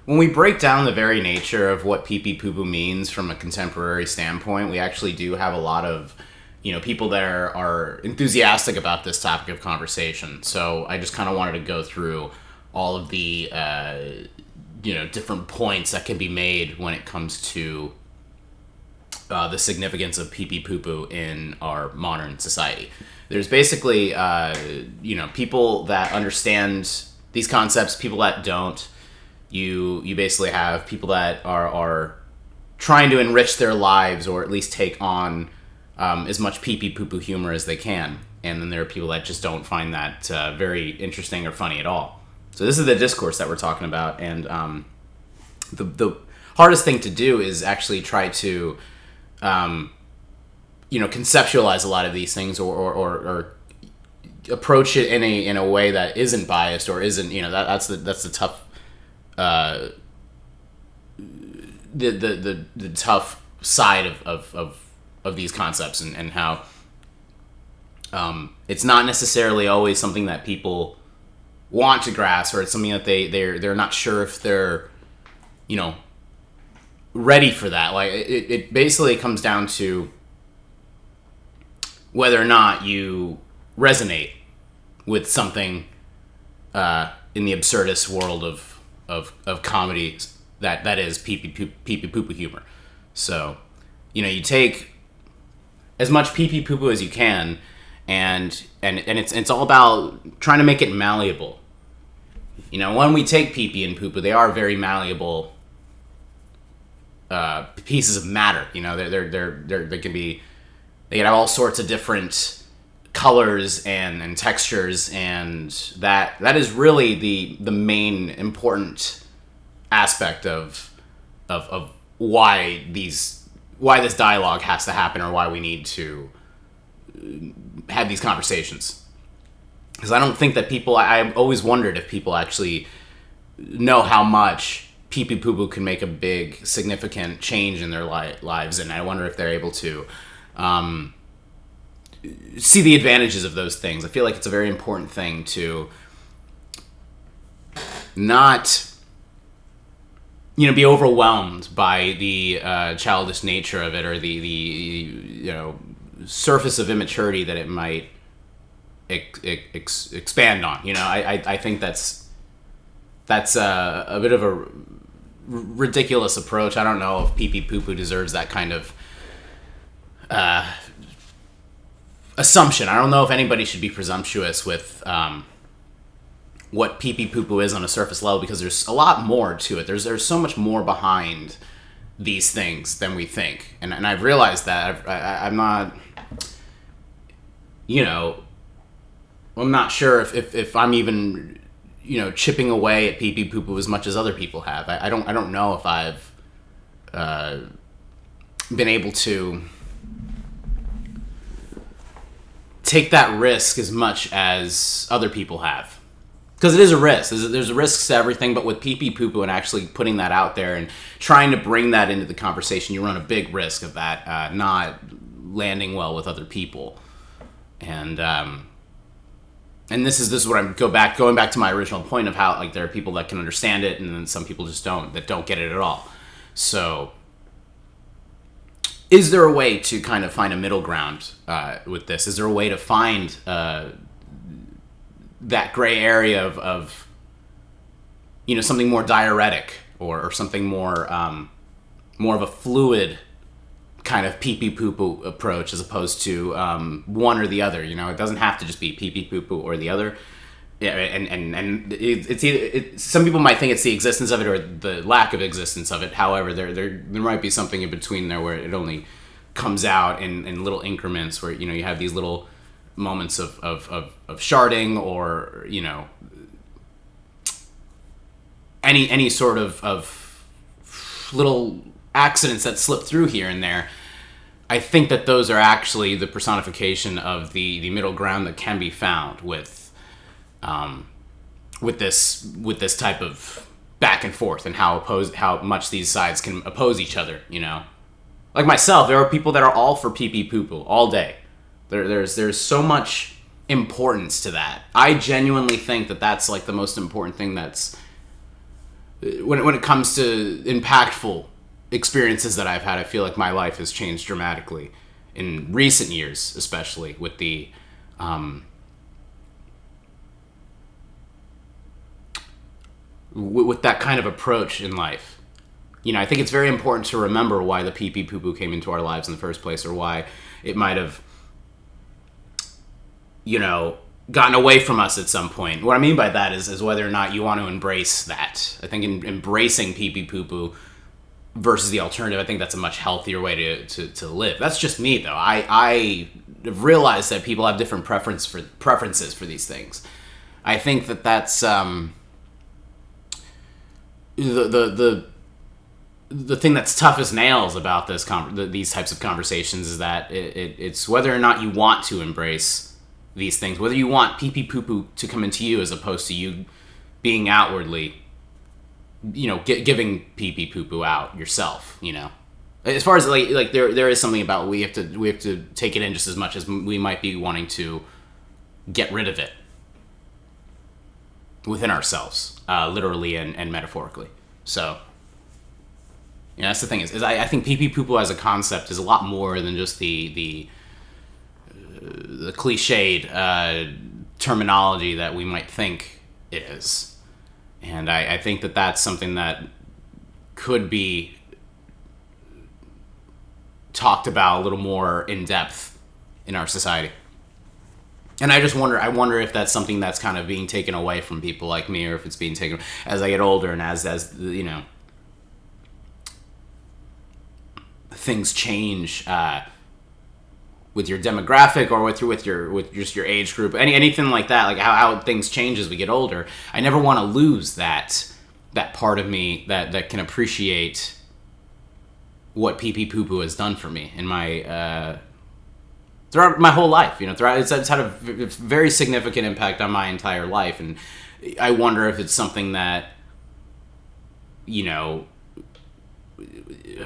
when we break down the very nature of what peepeepoopoo means from a contemporary standpoint, we actually do have a lot of, people that are enthusiastic about this topic of conversation. So I just kind of wanted to go through all of the, different points that can be made when it comes to the significance of peepeepoopoo in our modern society. There's basically, people that understand these concepts, people that don't. You basically have people that are trying to enrich their lives or at least take on as much peepeepoopoo humor as they can. And then there are people that just don't find that very interesting or funny at all. So this is the discourse that we're talking about. And the hardest thing to do is actually try to conceptualize a lot of these things or approach it in a way that isn't biased or isn't, that's the tough the tough side of these concepts and how it's not necessarily always something that people want to grasp, or it's something that they're not sure if they're ready for that. Like it basically comes down to whether or not you resonate with something in the absurdist world of comedy that is peepeepoopoo humor. So, you take as much peepeepoopoo as you can, and it's all about trying to make it malleable. When we take peepee and poopoo, they are very malleable pieces of matter. They can have all sorts of different colors and textures, and that is really the main important aspect of why this dialogue has to happen, or why we need to have these conversations. Because I don't think that people, I've always wondered if people actually know how much peepeepoopoo can make a big significant change in their lives, and I wonder if they're able to see the advantages of those things. I feel like it's a very important thing to not be overwhelmed by the childish nature of it, or the surface of immaturity that it might expand on. I think that's a bit of a ridiculous approach. I don't know if peepeepoopoo deserves that kind of assumption. I don't know if anybody should be presumptuous with what peepeepoopoo is on a surface level, because there's a lot more to it. There's so much more behind these things than we think, and I've realized that. I'm not, I'm not sure if I'm even chipping away at peepeepoopoo as much as other people have. I don't know if I've been able to take that risk as much as other people have. Because it is a risk. There's risks to everything, but with peepeepoopoo and actually putting that out there and trying to bring that into the conversation, you run a big risk of that not landing well with other people. And this is what I'm going back to my original point of how, like, there are people that can understand it, and then some people just don't get it at all. So, is there a way to kind of find a middle ground with this? Is there a way to find that gray area of something more diuretic, or something more of a fluid kind of peepeepoopoo approach, as opposed to one or the other? It doesn't have to just be peepeepoopoo or the other. Yeah, and it's either some people might think it's the existence of it or the lack of existence of it. However, there might be something in between there where it only comes out in little increments, where you have these little moments of sharding, or any sort of little accidents that slip through here and there. I think that those are actually the personification of the middle ground that can be found with this type of back and forth, and how much these sides can oppose each other. Like myself, there are people that are all for peepeepoopoo all day. There's so much importance to that. I genuinely think that that's like the most important thing that's when it comes to impactful experiences that I've had, I feel like my life has changed dramatically in recent years, especially with the with that kind of approach in life. I think it's very important to remember why the pee-pee-poo-poo came into our lives in the first place, or why it might have, gotten away from us at some point. What I mean by that is whether or not you want to embrace that. I think embracing pee-pee-poo-poo versus the alternative, I think that's a much healthier way to live. That's just me, though. I have realized that people have different preferences for these things. I think that's the thing that's tough as nails about these types of conversations is that it's whether or not you want to embrace these things, whether you want pee-pee-poo-poo to come into you as opposed to you being outwardly, giving pee-pee-poo-poo out yourself. As far as like there is something about we have to take it in just as much as we might be wanting to get rid of it within ourselves, literally and metaphorically. So. That's the thing is I think pee-pee-poo-poo as a concept is a lot more than just the cliched terminology that we might think it is. And I think that's something that could be talked about a little more in depth in our society. And I wonder if that's something that's kind of being taken away from people like me, or if it's being taken as I get older and as things change with your demographic or with just your age group, anything like that, like how things change as we get older. I never want to lose that part of me that can appreciate what pee-pee-poo-poo has done for me in my throughout my whole life. It's had a very significant impact on my entire life, and I wonder if it's something that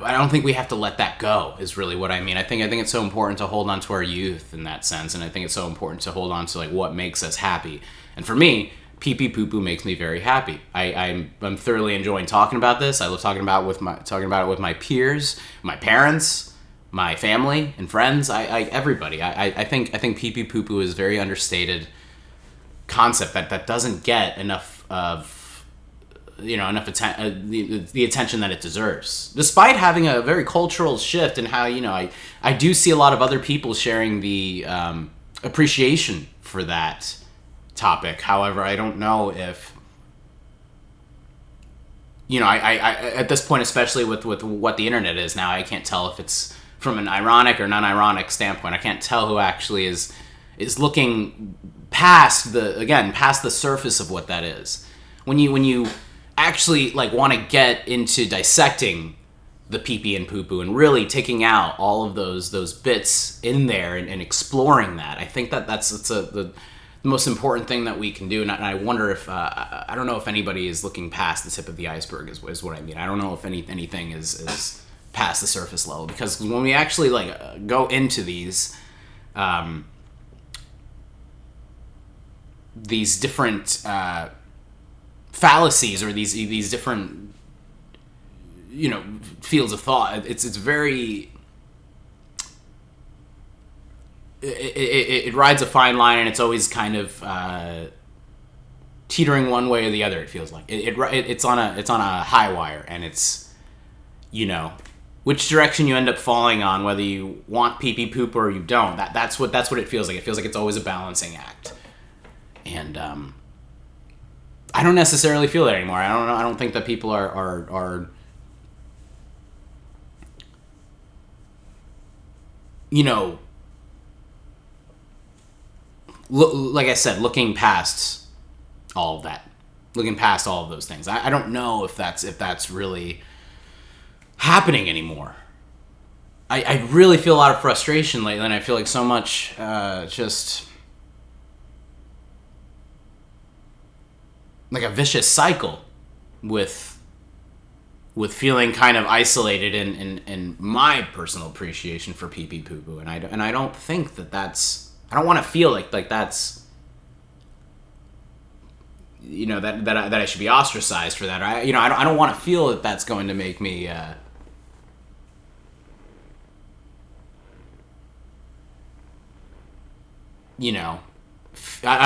I don't think we have to let that go, is really what I mean. I think it's so important to hold on to our youth in that sense, and I think it's so important to hold on to like what makes us happy. And for me, pee-pee-poo-poo makes me very happy. I'm thoroughly enjoying talking about this. I love talking about it with my peers, my parents, my family and friends. Everybody. I think pee-pee-poo-poo is a very understated concept that doesn't get enough of the attention that it deserves, despite having a very cultural shift in how I do see a lot of other people sharing the appreciation for that topic. However, I don't know if I at this point, especially with what the internet is now, I can't tell if it's from an ironic or non-ironic standpoint. I can't tell who actually is looking past the surface of what that is. When you actually want to get into dissecting the pee-pee and poo-poo and really taking out all of those bits in there and exploring that, I think that's the most important thing that we can do. And I wonder if I don't know if anybody is looking past the tip of the iceberg is what I mean. I don't know if anything is past the surface level, because when we actually go into these different fallacies or these different fields of thought, it's very it rides a fine line, and it's always kind of teetering one way or the other. It feels like it's on a high wire, and it's which direction you end up falling on, whether you want pee-pee poop or you don't. That's what it feels like. It feels like it's always a balancing act, and I don't necessarily feel that anymore. I don't know. I don't think that people are like I said, looking past all of that, looking past all of those things. I don't know if that's really happening anymore. I really feel a lot of frustration lately, and I feel like so much just like a vicious cycle with feeling kind of isolated in my personal appreciation for pee-pee-poo-poo, and I don't think that's, I don't want to feel like that's that I should be ostracized for that. I don't want to feel that that's going to make me I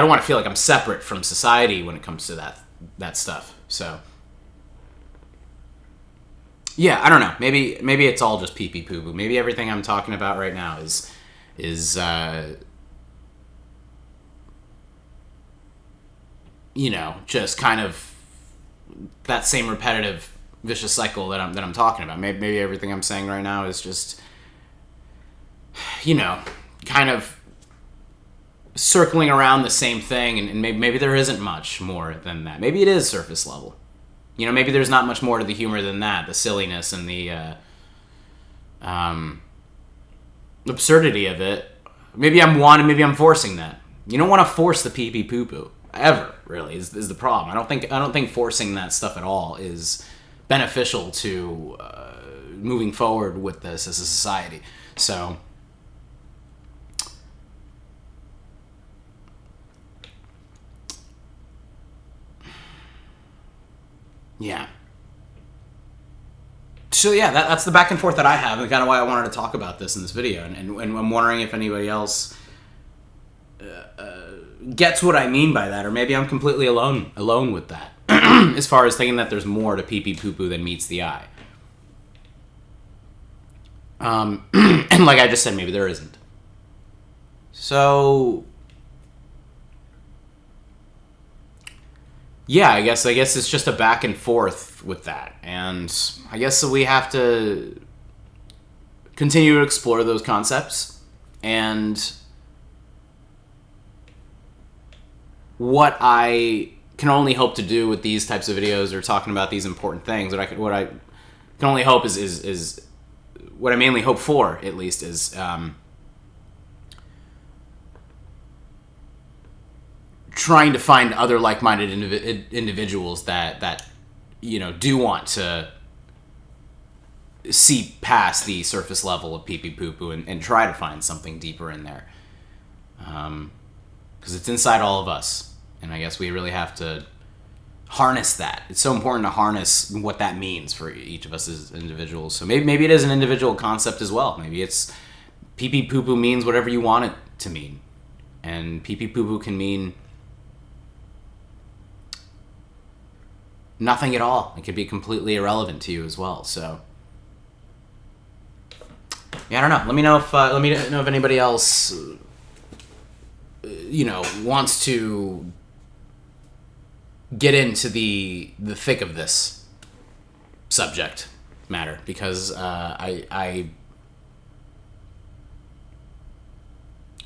don't want to feel like I'm separate from society when it comes to that stuff. So yeah, I don't know. Maybe it's all just peepeepoopoo. Maybe everything I'm talking about right now is just kind of that same repetitive vicious cycle that I'm talking about. Maybe everything I'm saying right now is just kind of circling around the same thing, and maybe there isn't much more than that. Maybe it is surface level. Maybe there's not much more to the humor than that, the silliness and the absurdity of it. Maybe I'm forcing that. You don't want to force the peepeepoopoo ever, really, is the problem. I don't think forcing that stuff at all is beneficial to moving forward with this as a society. So yeah. So yeah, that's the back and forth that I have, and kind of why I wanted to talk about this in this video. And I'm wondering if anybody else gets what I mean by that, or maybe I'm completely alone with that, as far as thinking that there's more to peepeepoopoo than meets the eye. And like I just said, maybe there isn't. So yeah, I guess it's just a back and forth with that, and I guess we have to continue to explore those concepts, and what I can only hope to do with these types of videos or talking about these important things, what I can only hope is what I mainly hope for, at least, is trying to find other like-minded individuals that do want to see past the surface level of peepeepoopoo and try to find something deeper in there, because it's inside all of us, and I guess we really have to harness that. It's so important to harness what that means for each of us as individuals. So maybe it is an individual concept as well. Maybe it's peepeepoopoo means whatever you want it to mean, and peepeepoopoo can mean nothing at all. It could be completely irrelevant to you as well. So yeah, I don't know. Let me know if anybody else wants to get into the thick of this subject matter, because I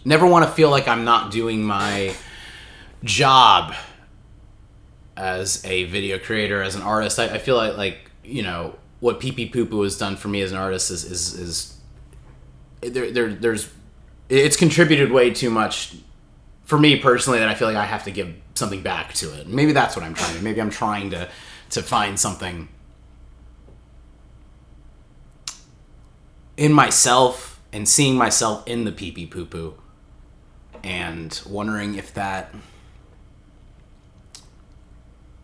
never want to feel like I'm not doing my job as a video creator, as an artist. I feel like what peepeepoopoo has done for me as an artist is there's it's contributed way too much for me personally, that I feel like I have to give something back to it. Maybe that's what I'm trying to. Maybe I'm trying to find something in myself and seeing myself in the peepeepoopoo, and wondering if that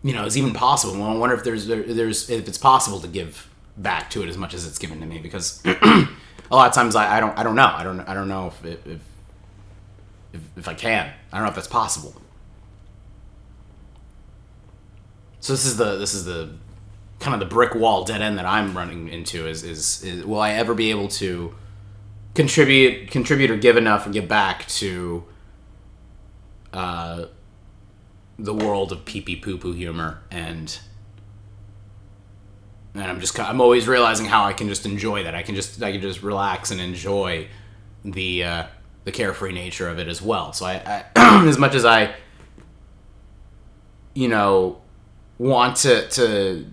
is even possible. I wonder if if it's possible to give back to it as much as it's given to me, because a lot of times I don't know. I don't know if I can. I don't know if that's possible. So this is the kind of the brick wall dead end that I'm running into, is will I ever be able to contribute or give enough and give back to the world of peepeepoopoo humor, and I'm always realizing how I can just enjoy that. I can just relax and enjoy the carefree nature of it as well. So I as much as I want to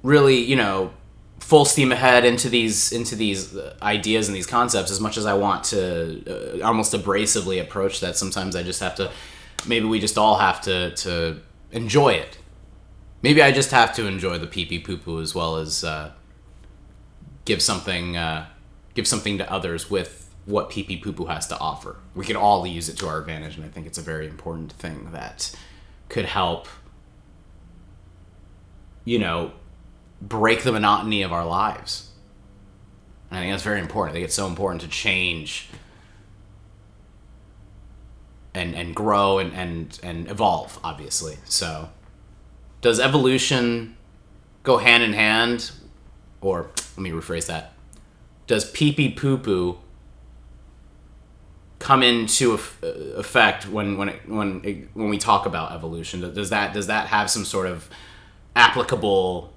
really full steam ahead into these ideas and these concepts, as much as I want to almost abrasively approach that, sometimes I just have to, maybe we just all have to enjoy it. Maybe I just have to enjoy the peepeepoopoo as well as give something to others with what peepeepoopoo has to offer. We can all use it to our advantage, and I think it's a very important thing that could help, break the monotony of our lives. And I think that's very important. I think it's so important to change and grow and evolve, obviously. So, does evolution go hand in hand? Or, let me rephrase that. Does peepeepoopoo come into effect when we talk about evolution? Does that have some sort of applicable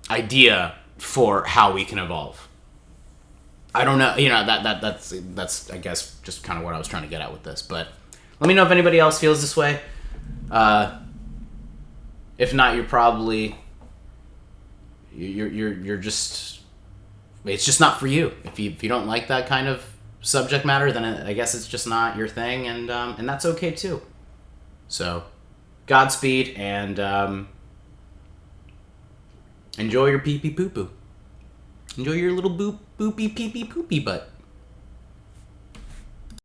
idea for how we can evolve? I don't know. That's I guess just kind of what I was trying to get at with this. But let me know if anybody else feels this way. If not, you're probably you're just, it's just not for you. If you don't like that kind of subject matter, then I guess it's just not your thing, and that's okay too. So, Godspeed, and enjoy your pee-pee-poo-poo. Enjoy your little boopy pee-pee poopy butt.